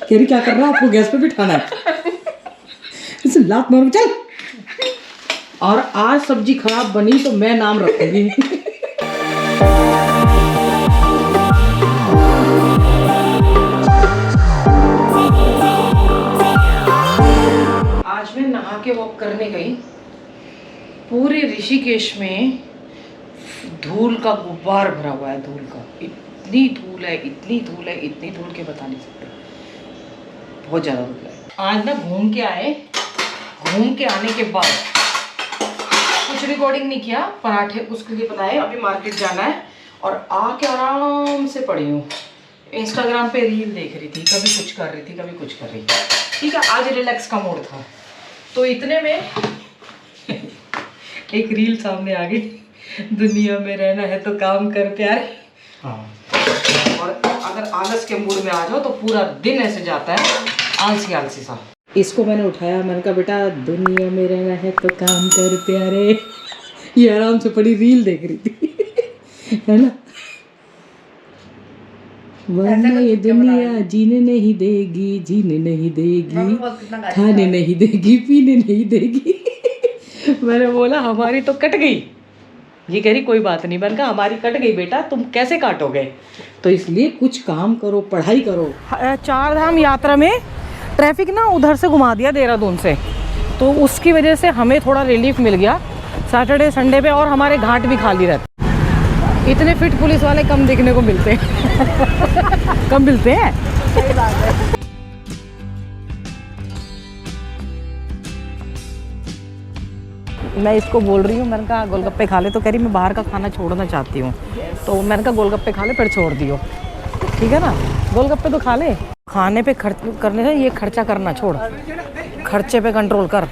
कह रही क्या कर रहा है, आपको गैस पे बिठाना है। इसे लात मारो चल। और आज सब्जी खराब बनी तो मैं नाम रखूंगी। आज मैं नहा के वॉक करने गई। पूरे ऋषिकेश में धूल का गुब्बार भरा हुआ है, धूल का। इतनी धूल है, इतनी धूल है, इतनी धूल के बता नहीं सकते, बहुत ज़्यादा धूल है। आज ना घूम के आए, घूम के आने के बाद कुछ रिकॉर्डिंग नहीं किया, पराठे उसके लिए बनाए। अभी मार्केट जाना है और आके आराम से पड़ी हूँ। इंस्टाग्राम पे रील देख रही थी, कभी कुछ कर रही थी, कभी कुछ कर रही थी। ठीक है, आज रिलैक्स का मूड था। तो इतने में एक रील सामने आ गई, दुनिया में रहना है तो काम कर प्यारे। हाँ, और अगर आलस के मूड में आ जाओ तो पूरा दिन ऐसे जाता है, आलसी आलसी सा। इसको मैंने उठाया, मैंने कहा बेटा दुनिया में रहना है तो काम कर प्यारे। ये आराम से पड़ी रील देख रही थी, है ना। वरना ये दुनिया जीने नहीं देगी, जीने नहीं देगी, खाने नहीं देगी, पीने नहीं देगी। मैंने बोला हमारी तो कट गई। ये कह रही कोई बात नहीं। मैंने कहा हमारी कट गई बेटा, तुम कैसे काटोगे? तो इसलिए कुछ काम करो, पढ़ाई करो। 4 धाम यात्रा में ट्रैफिक ना उधर से घुमा दिया, देहरादून से, तो उसकी वजह से हमें थोड़ा रिलीफ मिल गया सैटरडे संडे पे। और हमारे घाट भी खाली रहते। इतने फिट पुलिस वाले कम देखने को मिलते हैं। कम मिलते हैं। सही बात है। मैं इसको बोल रही हूँ, मैंने कहा गोलगप्पे खा ले, तो कह रही मैं बाहर का खाना छोड़ना चाहती हूँ। तो मैंने कहा गोलगप्पे खा ले फिर छोड़ दियो, ठीक है ना। गोलगप्पे तो खा ले, खाने पे खर्च करने से ये खर्चा करना छोड़, खर्चे पे कंट्रोल कर।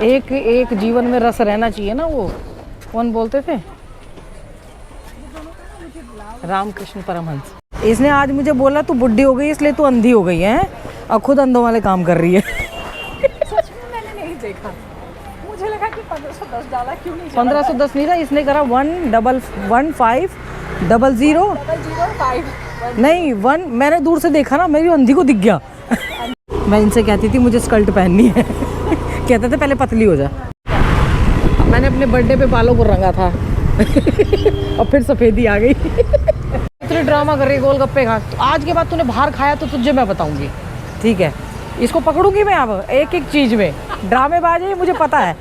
एक एक जीवन में रस रहना चाहिए ना। वो कौन बोलते थे, रामकृष्ण परमहंस। इसने आज मुझे बोला तू बुढ़ी हो गई इसलिए तू अंधी हो गई है, और खुद अंधों वाले काम कर रही है। सच में मैंने नहीं देखा, मुझे लगा कि 1510 डाला, क्यों नहीं? 1510 नहीं था, इसने करा 11500 नहीं 1। मैंने दूर से देखा ना, मेरी अंधी को दिख गया। मैं इनसे कहती थी मुझे स्कर्ट पहननी है। कहते थे पहले पतली हो जा। मैंने अपने बर्थडे पे बालों को रंगा था। और फिर सफेदी आ गई। इतनी ड्रामा कर रही है गोलगप्पे खा। तो आज के बाद तूने बाहर खाया तो तुझे मैं बताऊंगी, ठीक है। इसको पकड़ूंगी मैं अब एक एक चीज में। ड्रामेबाज है मुझे पता है।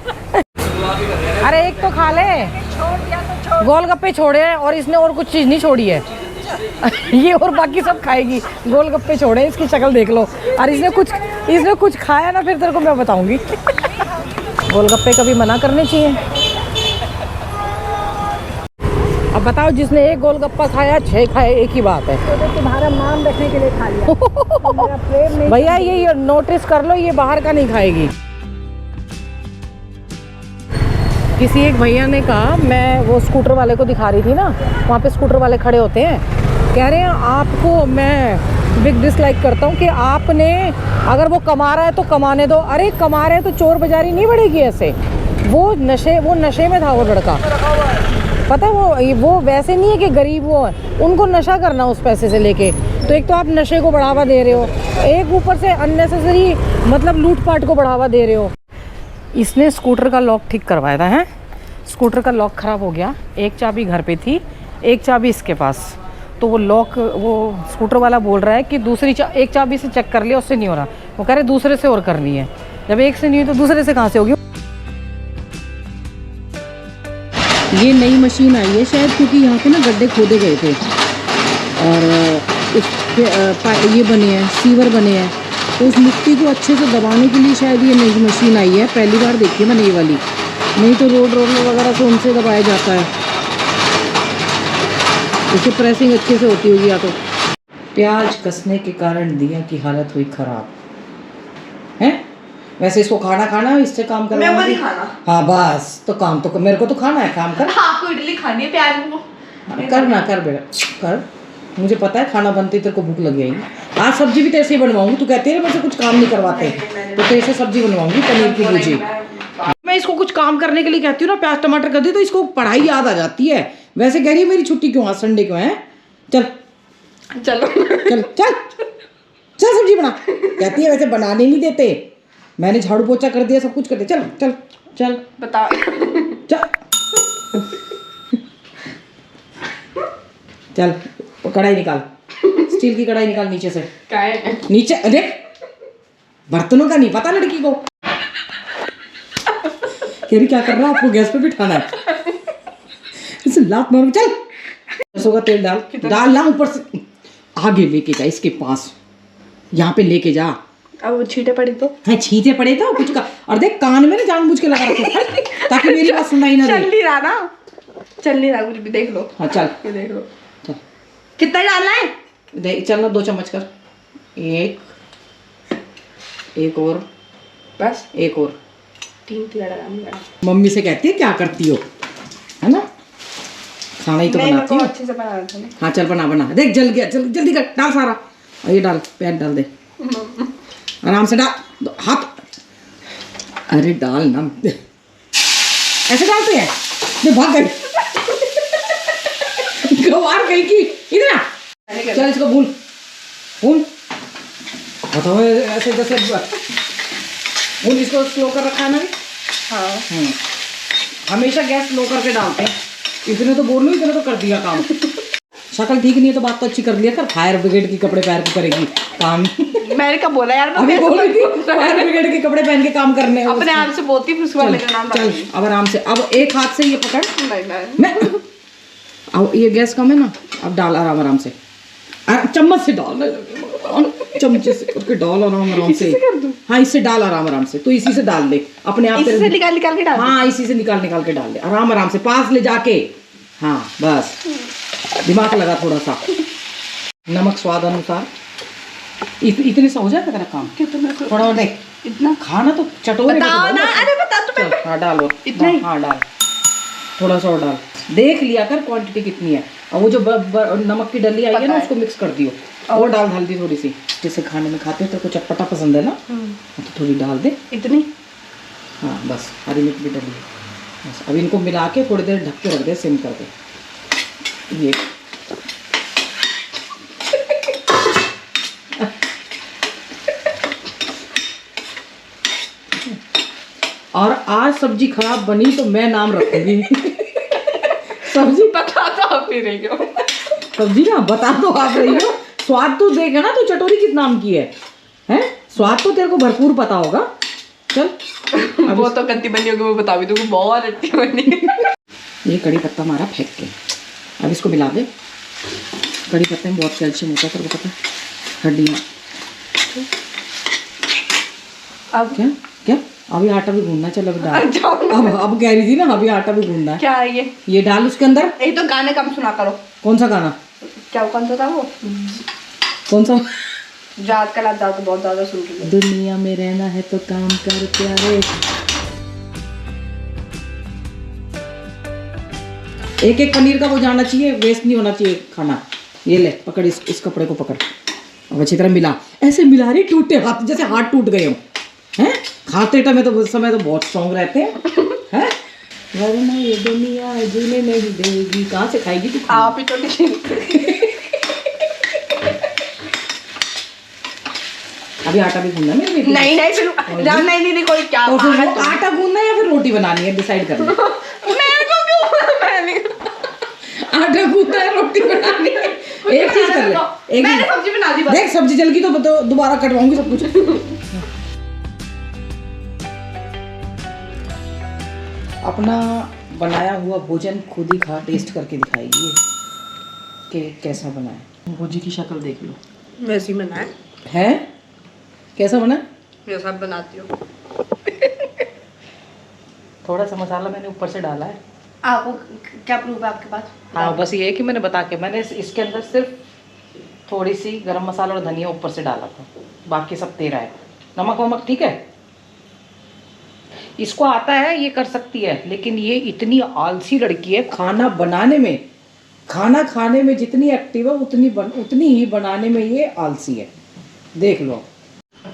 अरे एक तो खा ले, गोलगप्पे छोड़े हैं और इसने और कुछ चीज नहीं छोड़ी है। ये और बाकी सब खाएगी, गोलगप्पे छोड़े, इसकी शक्ल देख लो। और इसने कुछ खाया ना, फिर तेरे को मैं बताऊंगी। गोलगप्पे कभी मना करने चाहिए? अब बताओ, जिसने एक गोलगप्पा खाया 6 खाए, एक ही बात है। तो तुम्हारा नाम रखने के लिए खा लिया। भैया ये नोटिस कर लो, ये बाहर का नहीं खाएगी। किसी एक भैया ने कहा, मैं वो स्कूटर वाले को दिखा रही थी ना, वहाँ पे स्कूटर वाले खड़े होते हैं, कह रहे हैं आपको मैं बिग डिसलाइक करता हूँ कि आपने, अगर वो कमा रहा है तो कमाने दो। अरे कमा रहे हैं तो चोर बाजारी नहीं बढ़ेगी ऐसे। वो नशे में था वो लड़का, पता है। वो वैसे नहीं है कि गरीब वो है, उनको नशा करना उस पैसे से लेके। तो एक तो आप नशे को बढ़ावा दे रहे हो, एक ऊपर से अननेसेसरी मतलब लूटपाट को बढ़ावा दे रहे हो। इसने स्कूटर का लॉक ठीक करवाया था, है। स्कूटर का लॉक ख़राब हो गया, एक चाबी घर पे थी, एक चाबी इसके पास। तो वो लॉक, वो स्कूटर वाला बोल रहा है कि एक चाबी से चेक कर लिया, उससे नहीं हो रहा। वो कह रहे दूसरे से और करनी है। जब एक से नहीं हुई तो दूसरे से कहाँ से होगी? ये नई मशीन आई है शायद, क्योंकि यहाँ पे ना गड्ढे खोदे गए थे और ये बने हैं, सीवर बने हैं। तो उस मिट्टी को अच्छे से दबाने के लिए शायद ये नई मशीन आई है। पहली बार देखी है मैंने ये वाली, नहीं तो रोड रोलर वगैरह से उनसे दबाया जाता है। इससे प्रेसिंग अच्छे से होती होगी। या तो प्याज कसने के कारण दिया की हालत हुई खराब है। वैसे इसको खाना इससे काम करना मेरे को नहीं खाना। हाँ बस, तो काम तो मेरे को तो खाना है, काम कर। आपको इडली खानी है, प्याज को करना कर बेटा कर। मुझे पता है खाना बनती तेरे को भूख लग जाएगी। आज सब्जी भी तेरे से ही बनवाऊंगी। तू कहती है ना मुझसे कुछ काम नहीं करवाते, तो तेरे से सब्जी बनवाऊंगी, पनीर की भुर्जी। मैं इसको कुछ काम करने के लिए कहती हूँ ना, प्याज टमाटर कर दी तो इसको पढ़ाई याद आ जाती है। वैसे कह रही है मेरी छुट्टी क्यों, आज संडे क्यों है। चल चलो चल चल चल सब्जी बना। कहती है वैसे बनाने नहीं देते, मैंने झाड़ू पोछा कर दिया, सब कुछ कर दिया, चल चल चल बताओ। चल चल वो कढ़ाई निकाल, स्टील की कढ़ाई निकाल नीचे से। क्या है? नीचे देख, बर्तनों का नहीं पता लड़की को। कह रही क्या कर रहा है, आपको गैस पे बिठाना है। इसे लात मारो, चल सरसों का तेल डाल, डालना ऊपर से, आगे लेके जा इसके पास, यहाँ पे लेके जा। अब वो छींटे पड़ी तो? हाँ छींटे पड़े तो कुछ का, और देख कान में ना जानबूझ के लगा रखो ताकि मेरी बात सुनाई ना दे। चल नहीं रहा ना, चल नहीं रहा कुछ भी, देख लो। हाँ चल, ये देख लो। चल कितना डालना है? देख चल ना, 2 चम्मच कर, एक और, बस एक और। 3 डालना। मम्मी से कहती है क्या करती हो, है ना, खाना ही तो बनाती हूँ। अच्छे से बनाना था। हाँ चल बना बना, देख जल गया, चल जल्दी कर, डाल सारा, और ये डाल, प्याज डाल दे, आराम से डाल, हाथ, अरे डाल ना, ऐसे डालते हैं, देख भाग गई गवार गई की, इधर आ, चल इसको भून भून, बताओ ऐसे जैसे भून, इसको स्लो कर रखा है ना। हाँ हमेशा गैस स्लो करके डालते हैं, इतने तो बोल लो, इतने तो कर दिया काम। शक्ल ठीक नहीं है तो बात तो अच्छी कर लिया कर, फायर ब्रिगेड के कपड़े पहन के करेगी काम। मैंने कब बोला यार, अभी बोल रही थी फायर ब्रिगेड के कपड़े पहन के काम करने हैं अपने आप से बोलती फिर उसके बाद मेरा नाम चल अब आराम से, अब एक हाथ से ये पकड़, नहीं मैं अब ये गैस कम है ना, अब डाल आराम आराम से, चम्मच से डाल, चमचे से उसके डाल आराम आराम से। हाँ इससे डाल आराम आराम से, तो इसी से डाल दे अपने आप से निकाल निकाल के डाल। हाँ इसी से निकाल निकाल के डाल दे आराम आराम से, पास ले जाके। हाँ बस दिमाग लगा थोड़ा सा, नमक स्वाद अनुसार, इतने सा हो जाएगा तेरा काम। कितना थोड़ा और देख, इतना खाना तो चटोरे बताओ ना, अरे बता तो। चल हाँ डाल और इतना ही? हाँ डाल, थोड़ा सा और डाल, देख लिया कर क्वांटिटी कितनी है, और वो जो नमक की डली आई है ना उसको मिक्स कर दियो, और डाल हल्दी थोड़ी सी, जैसे खाने में खाते हो तेरे को चटपटा पसंद है ना, तो थोड़ी डाल दे इतनी। हाँ बस, हरी मिर्च भी डली है बस। अब इनको मिला के थोड़ी देर ढक के रख दे, सिम कर दे। ये और आज सब्जी खराब बनी तो मैं नाम रखूंगी। सब्जी बता तो आप ही रही हो। सब्जी ना बता तो आप रही हो, स्वाद तो देगा ना, तो चटोरी किस नाम की है, हैं? स्वाद तो तेरे को भरपूर पता होगा। चल वो तो गंदी बनी होगी, वो बता भी दूंगी, बहुत अच्छी बनी। ये कड़ी पत्ता मारा फेंक के, अब इसको मिला दे। कड़ी पत्ते में बहुत कैल्शियम होता है, तेरे को पता है, हड्डियाँ। अब क्या क्या अभी आटा भी गूंदना, चल अब डाल। अब कह रही थी ना अभी आटा भी गूंदना है। क्या है ये डाल उसके अंदर। ये तो गाने कम सुना करो। कौन सा गाना? क्या कौन सा था वो? कौन सा? जात का जात तो बहुत ज्यादा सुन रही है। दुनिया में रहना है तो काम कर प्यारे। एक एक पनीर का वो जाना चाहिए, वेस्ट नहीं होना चाहिए खाना। ये ले पकड़, इस कपड़े को पकड़, अब अच्छी तरह मिला, ऐसे मिला रही, टूटे हाथ जैसे हाथ टूट गए हो, हैं? खाते टाइम तो समय तो बहुत स्ट्रॉन्ग रहते हैं, वरना ये दुनिया जीने नहीं देगी। कहाँ से खाएगी तू? आप ही तो अभी आटा भी गूंदना मेरे बेटी। नहीं फिर नहीं कोई क्या तो फिर वो आटा गूंदना है या फिर रोटी बनानी है, डिसाइड करना। मेरे को क्यों? मैंने आटा गूंदना है, रोटी बनानी है, एक चीज कर ले। एक मैंने सब्जी बना दी, देख सब्जी जल गई तो दोबारा कटवाऊंगी सब कुछ। अपना बनाया हुआ भोजन खुद ही खा टेस्ट करके दिखाएगी कि कैसा बना है। भोजी की शक्ल देख लो, वैसे ही बनाए है कैसा बना? ये सब बनाती हो। थोड़ा सा मसाला मैंने ऊपर से डाला है। आपको क्या प्रूफ है आपके पास? हाँ बस ये है कि मैंने बता के, मैंने इसके अंदर सिर्फ थोड़ी सी गरम मसाला और धनिया ऊपर से डाला था, बाकी सब तेरा है। नमक वमक ठीक है, इसको आता है, ये कर सकती है, लेकिन ये इतनी आलसी लड़की है खाना बनाने में, खाना खाने में जितनी एक्टिव है उतनी ही बनाने में ये आलसी है, देख लो।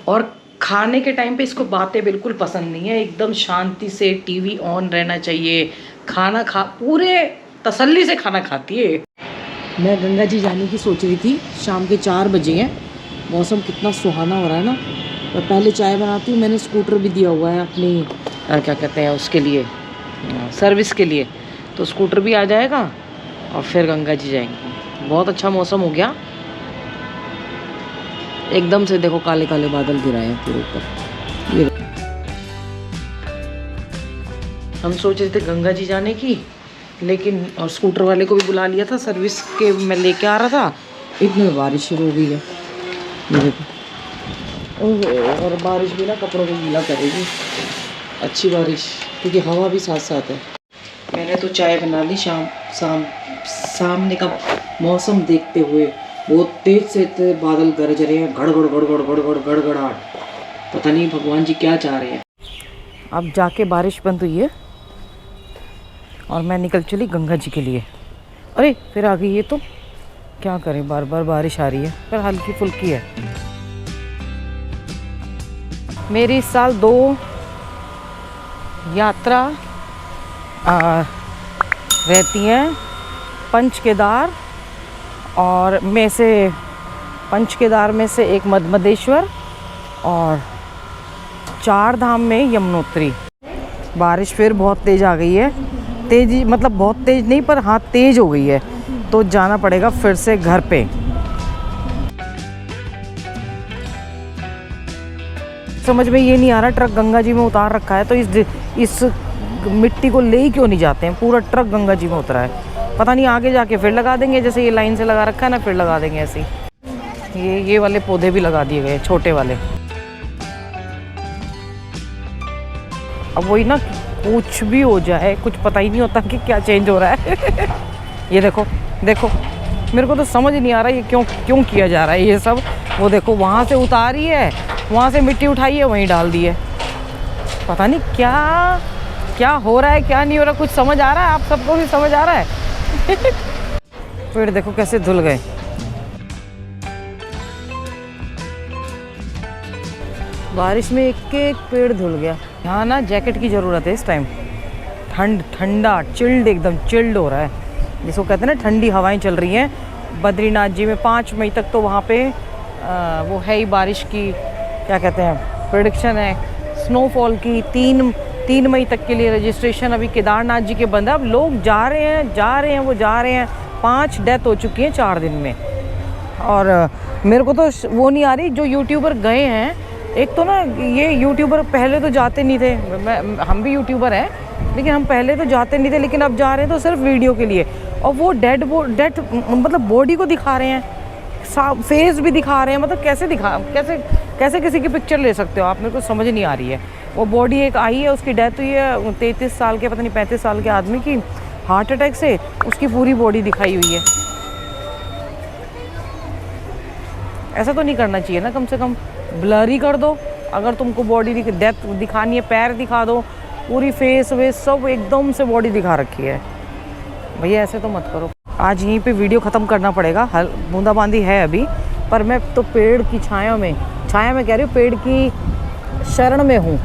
और खाने के टाइम पे इसको बातें बिल्कुल पसंद नहीं है, एकदम शांति से टीवी ऑन रहना चाहिए, खाना पूरे तसल्ली से खाना खाती है। मैं गंगा जी जाने की सोच रही थी, शाम के 4 बजे हैं, मौसम कितना सुहाना हो रहा है ना। मैं पहले चाय बनाती हूँ, मैंने स्कूटर भी दिया हुआ है अपनी क्या कहते हैं उसके लिए, सर्विस के लिए। तो स्कूटर भी आ जाएगा और फिर गंगा जी जाएंगे। बहुत अच्छा मौसम हो गया एकदम से। देखो काले काले बादल गिराए हैं पूरे ऊपर। ये हम सोच रहे थे गंगा जी जाने की, लेकिन और स्कूटर वाले को भी बुला लिया था सर्विस के, मैं लेके आ रहा था, इतनी में बारिश शुरू हो गई है। ये देखो, ओहो, और बारिश भी ना कपड़ों को गीला करेगी, अच्छी बारिश, क्योंकि हवा भी साथ साथ है। मैंने तो चाय बना ली सामने का मौसम देखते हुए। बहुत तेज से बादल गरज रहे हैं, गड़गड़ गड़गड़ गड़गड़ गड़गड़ाहट। पता नहीं भगवान जी क्या चाह रहे हैं। अब जाके बारिश बंद हुई है और मैं निकल चली गंगा जी के लिए। अरे फिर आ गई ये, तो क्या करें, बार बार बारिश आ रही है, पर हल्की फुल्की है। मेरी इस साल 2 यात्रा रहती हैं, पंच केदार और में से, पंच केदार में से एक मधेश्वर और 4 धाम में यमुनोत्री। बारिश फिर बहुत तेज़ आ गई है, तेज़ी मतलब बहुत तेज़ नहीं, पर हाँ तेज़ हो गई है, तो जाना पड़ेगा फिर से घर पे। समझ में ये नहीं आ रहा, ट्रक गंगा जी में उतार रखा है, तो इस मिट्टी को ले ही क्यों नहीं जाते हैं। पूरा ट्रक गंगा जी में उतरा है, पता नहीं आगे जाके फिर लगा देंगे, जैसे ये लाइन से लगा रखा है ना, फिर लगा देंगे ऐसे ही। ये वाले पौधे भी लगा दिए गए, छोटे वाले। अब वही ना, कुछ भी हो जाए, कुछ पता ही नहीं होता कि क्या चेंज हो रहा है। ये देखो देखो, मेरे को तो समझ नहीं आ रहा ये क्यों किया जा रहा है ये सब। वो देखो वहाँ से उतारी है, वहाँ से मिट्टी उठाई है, वहीं डाल दी है। पता नहीं क्या हो रहा है, क्या नहीं हो रहा, कुछ समझ आ रहा है? आप सबको भी समझ आ रहा है? पेड़ देखो कैसे धुल गए। बारिश में एक पेड़ धुल गया। यहाँ ना जैकेट की ज़रूरत है इस टाइम, ठंडा चिल्ड, एकदम चिल्ड हो रहा है, जिसको कहते हैं ना ठंडी हवाएं चल रही हैं। बद्रीनाथ जी में 5 मई तक तो वहाँ पे वो है ही बारिश की, क्या कहते हैं, प्रेडिक्शन है स्नोफॉल की। 3 मई तक के लिए रजिस्ट्रेशन अभी केदारनाथ जी के बंद है। अब लोग जा रहे हैं। 5 डेथ हो चुकी हैं 4 दिन में। और मेरे को तो वो नहीं आ रही, जो यूट्यूबर गए हैं, एक तो ना ये यूट्यूबर पहले तो जाते नहीं थे, हम भी यूट्यूबर हैं, लेकिन हम पहले तो जाते नहीं थे, लेकिन अब जा रहे हैं तो सिर्फ वीडियो के लिए। और वो डेड मतलब बॉडी को दिखा रहे हैं, फेस भी दिखा रहे हैं। मतलब कैसे किसी की पिक्चर ले सकते हो आप, मेरे को समझ नहीं आ रही है। वो बॉडी एक आई है, उसकी डेथ हुई है 33 साल के, पता नहीं 35 साल के आदमी की, हार्ट अटैक से। उसकी पूरी बॉडी दिखाई हुई है। ऐसा तो नहीं करना चाहिए ना, कम से कम ब्लर ही कर दो। अगर तुमको बॉडी डेथ दिखानी है, पैर दिखा दो, पूरी फेस वेस सब एकदम से बॉडी दिखा रखी है। भैया ऐसे तो मत करो। आज यहीं पे वीडियो ख़त्म करना पड़ेगा, बूंदाबांदी है अभी, पर मैं तो पेड़ की छाया में कह रही हूँ, पेड़ की शरण में हूँ।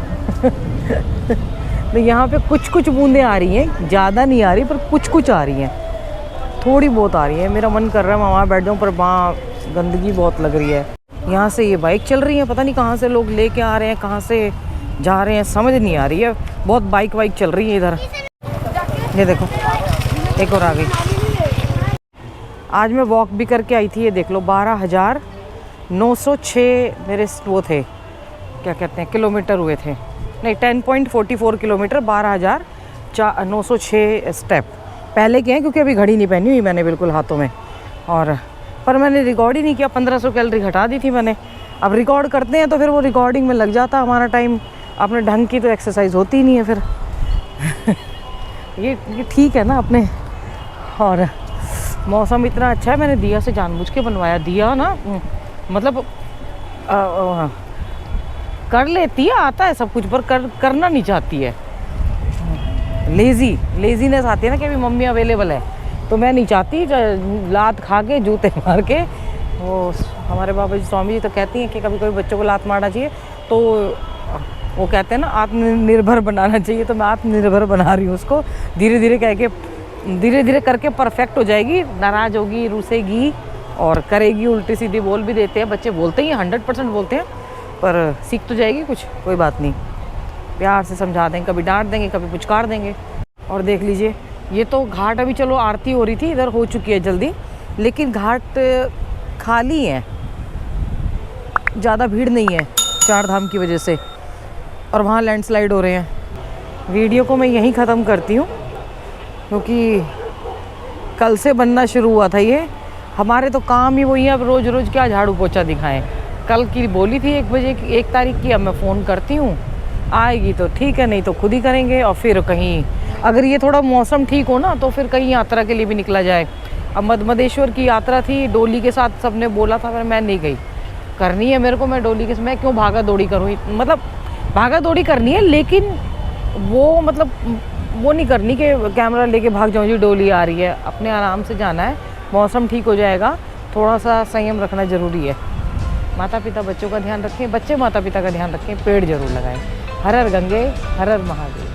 तो यहाँ पे कुछ बूंदें आ रही हैं, ज़्यादा नहीं आ रही, पर कुछ आ रही हैं, थोड़ी बहुत आ रही है। मेरा मन कर रहा है मैं वहाँ बैठ जाऊँ, पर वहाँ गंदगी बहुत लग रही है। यहाँ से ये बाइक चल रही है, पता नहीं कहाँ से लोग लेके आ रहे हैं, कहाँ से जा रहे हैं, समझ नहीं आ रही है। बहुत बाइक चल रही है इधर। ये देखो एक और आ गई। आज मैं वॉक भी करके आई थी, ये देख लो, 12,906 मेरे वो थे, क्या कहते हैं, किलोमीटर हुए थे, नहीं 10.44 किलोमीटर, 12,906 स्टेप पहले के हैं, क्योंकि अभी घड़ी नहीं पहनी हुई मैंने बिल्कुल हाथों में। और पर मैंने रिकॉर्ड ही नहीं किया, 1500 कैलोरी घटा दी थी मैंने। अब रिकॉर्ड करते हैं तो फिर वो रिकॉर्डिंग में लग जाता हमारा टाइम, अपने ढंग की तो एक्सरसाइज होती ही नहीं है फिर। ये ठीक है ना अपने। और मौसम इतना अच्छा है, मैंने दिया से जानबूझ के बनवाया। दिया ना मतलब कर लेती है, आता है सब कुछ, पर करना नहीं चाहती है। लेजीनेस आती है ना कि अभी मम्मी अवेलेबल है, तो मैं नहीं चाहती लात खा के, जूते मार के। वो हमारे बाबा जी स्वामी जी तो कहती हैं कि कभी कभी बच्चों को लात मारना चाहिए, तो वो कहते हैं ना आत्मनिर्भर बनाना चाहिए। तो मैं आत्मनिर्भर बना रही हूँ उसको, धीरे धीरे करके परफेक्ट हो जाएगी। नाराज़ होगी, रूसेगी, और करेगी, उल्टी सीधी बोल भी देते हैं बच्चे, बोलते ही 100% बोलते हैं, पर सीख तो जाएगी कुछ, कोई बात नहीं, प्यार से समझा देंगे, कभी डांट देंगे, कभी पुचकार देंगे। और देख लीजिए ये तो घाट, अभी चलो आरती हो रही थी, इधर हो चुकी है जल्दी, लेकिन घाट खाली है, ज़्यादा भीड़ नहीं है चार धाम की वजह से, और वहाँ लैंडस्लाइड हो रहे हैं। वीडियो को मैं यहीं ख़त्म करती हूँ क्योंकि कल से बनना शुरू हुआ था ये, हमारे तो काम ही वही है, अब रोज़ रोज़ क्या झाड़ू पोछा दिखाएं। कल की बोली थी 1 बजे की, 1 तारीख की, अब मैं फ़ोन करती हूँ, आएगी तो ठीक है, नहीं तो खुद ही करेंगे। और फिर कहीं अगर ये थोड़ा मौसम ठीक हो ना तो फिर कहीं यात्रा के लिए भी निकला जाए। अब मधेश्वर की यात्रा थी, डोली के साथ सबने बोला था, पर मैं नहीं गई, करनी है मेरे को, मैं डोली के, मैं क्यों भागा दौड़ी करूँ, मतलब भागा दौड़ी करनी है, लेकिन वो मतलब वो नहीं करनी कि कैमरा लेके भाग जाऊँ जी डोली आ रही है, अपने आराम से जाना है, मौसम ठीक हो जाएगा, थोड़ा सा संयम रखना ज़रूरी है। माता पिता बच्चों का ध्यान रखें, बच्चे माता पिता का ध्यान रखें, पेड़ जरूर लगाएं। हर हर गंगे, हर हर महादेव।